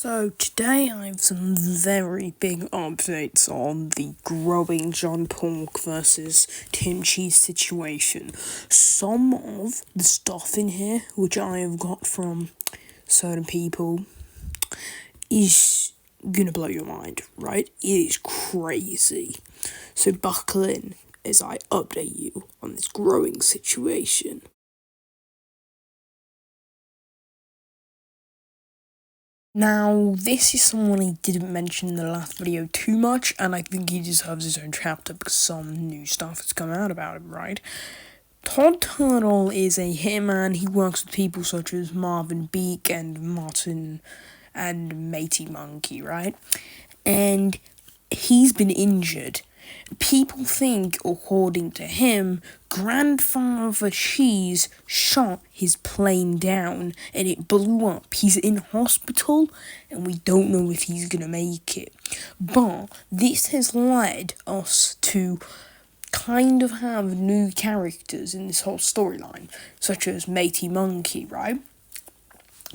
So today I have some very big updates on the growing John Pork versus Tim Cheese situation. Some of the stuff in here, which I have got from certain people, is gonna blow your mind, right? It is crazy. So buckle in as I update you on this growing situation. Now, this is someone I didn't mention in the last video too much, and I think he deserves his own chapter because some new stuff has come out about him, right? Todd Turtle is a hitman. He works with people such as Marvin Beak and Martin and Matey Monkey, right? And he's been injured. People think, according to him, Grandfather Cheese shot his plane down and it blew up. He's in hospital and we don't know if he's gonna make it. But this has led us to kind of have new characters in this whole storyline, such as Matey Monkey, right?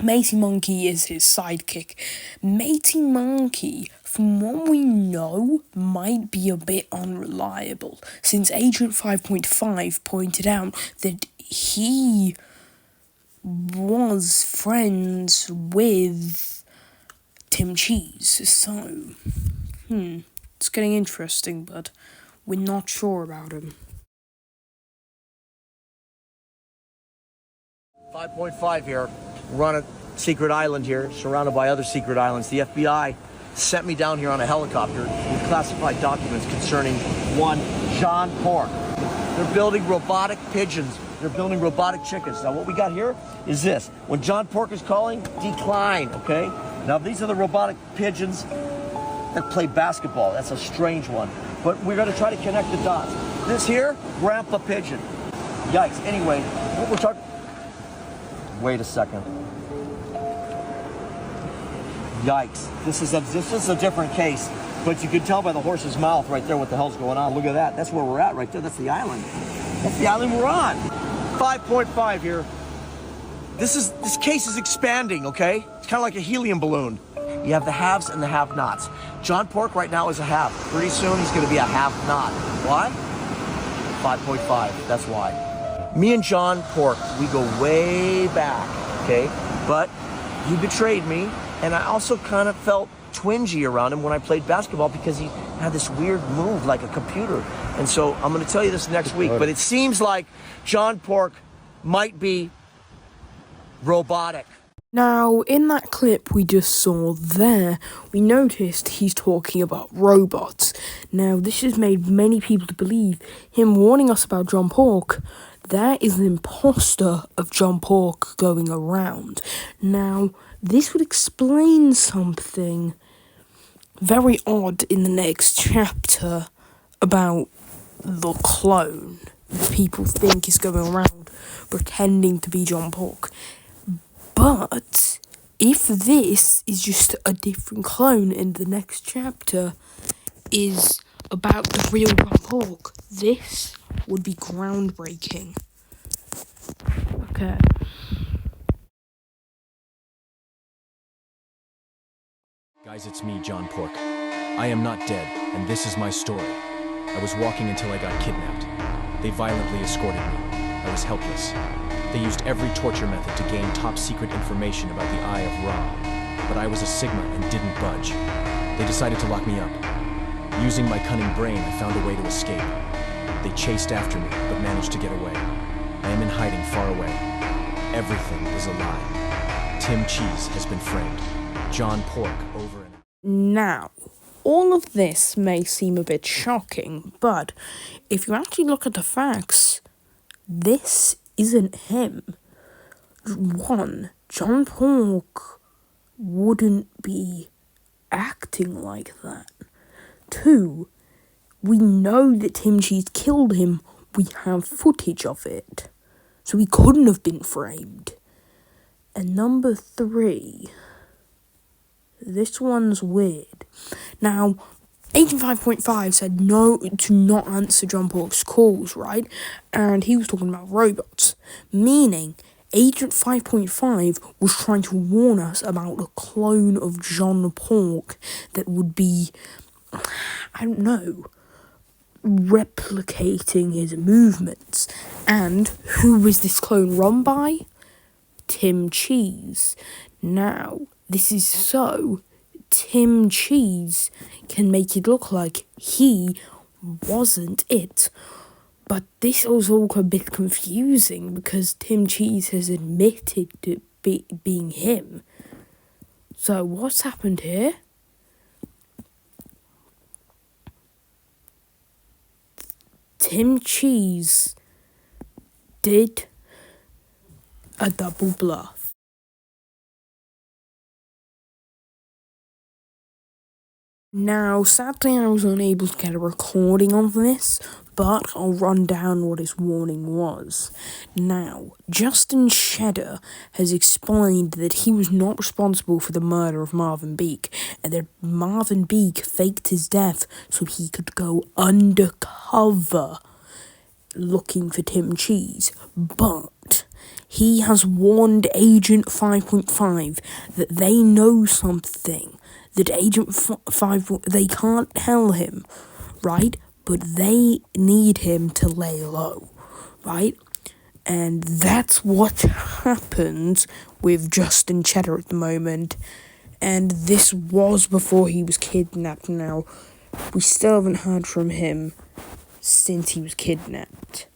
Matey Monkey is his sidekick. Matey Monkey, from what we know, might be a bit unreliable, since Agent 5.5 pointed out that he was friends with Tim Cheese. So, it's getting interesting, but we're not sure about him. 5.5 here. We're on a secret island here, surrounded by other secret islands. The FBI sent me down here on a helicopter with classified documents concerning one John Pork. They're building robotic pigeons. They're building robotic chickens. Now what we got here is this. When John Pork is calling, decline, okay? Now these are the robotic pigeons that play basketball. That's a strange one. But we're gonna try to connect the dots. This here, Grandpa Pigeon. Yikes. Anyway, what we're talking... Wait a second. Yikes. This is a different case, but you can tell by the horse's mouth right there what the hell's going on. Look at that. That's where we're at right there. That's the island. That's the island we're on. 5.5 here. This case is expanding, okay? It's kind of like a helium balloon. You have the haves and the have-nots. John Pork right now is a have. Pretty soon he's going to be a have-not. Why? 5.5. That's why. Me and John Pork, we go way back, okay? But you betrayed me, and I also kind of felt twingy around him when I played basketball because he had this weird move like a computer. And so I'm going to tell you this next week, but it seems like John Pork might be robotic. Now, in that clip we just saw there, we noticed he's talking about robots. Now, this has made many people to believe him warning us about John Pork. There is an imposter of John Pork going around. Now, this would explain something very odd in the next chapter about the clone that people think is going around pretending to be John Pork. But if this is just a different clone and the next chapter is about the real John Pork, this would be groundbreaking. Okay. Guys, it's me, John Pork. I am not dead, and this is my story. I was walking until I got kidnapped. They violently escorted me. I was helpless. They used every torture method to gain top-secret information about the Eye of Ra, but I was a Sigma and didn't budge. They decided to lock me up. Using my cunning brain, I found a way to escape. They chased after me, but managed to get away. I am in hiding far away. Everything is a lie. Tim Cheese has been framed. John Pork over and... Now, all of this may seem a bit shocking, but if you actually look at the facts, this isn't him. One, John Pork wouldn't be acting like that. Two, we know that Tim Cheese killed him. We have footage of it. So he couldn't have been framed. And number three, this one's weird. Now, Agent 5.5 said no to not answer John Pork's calls, right? And he was talking about robots. Meaning, Agent 5.5 was trying to warn us about a clone of John Pork that would be, I don't know, replicating his movements. And who was this clone run by? Tim Cheese. Now, this is so Tim Cheese can make it look like he wasn't it. But this was all a bit confusing because Tim Cheese has admitted to being him. So what's happened here? Tim Cheese did a double bluff. Now, sadly, I was unable to get a recording of this, but I'll run down what his warning was. Now, Justin Cheddar has explained that he was not responsible for the murder of Marvin Beak, and that Marvin Beak faked his death so he could go undercover looking for Tim Cheese. But he has warned Agent 5.5 that they know something. That Agent 5, they can't tell him, right? But they need him to lay low, right? And that's what happens with Justin Cheddar at the moment. And this was before he was kidnapped. Now, we still haven't heard from him since he was kidnapped.